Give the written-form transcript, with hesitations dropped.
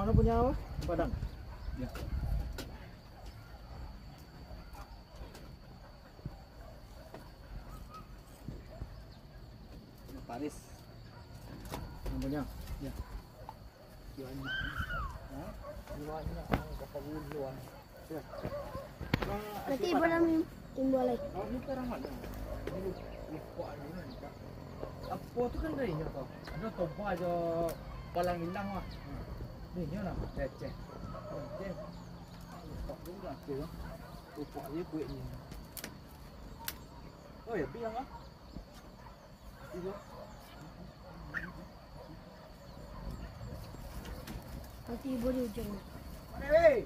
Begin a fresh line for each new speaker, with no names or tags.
Mana punya apa? Padang. Ya. Paris. Namanya. Ya. Jualnya. Ha? Jualnya kapal luar. Ya.
Nanti ibu namin timbul lagi.
Oh, ini terang mana? Ini lupa ni kan. Apa tu kan dari nya kau? Ada tompa aja palang hilang mah. Ni nya lah, cek. Cek. Lupa dulu lah tu. Lupa dia buat ni. Oh ya, bilang ah. Itu.
Nanti ibu di ujung.
Mana weh?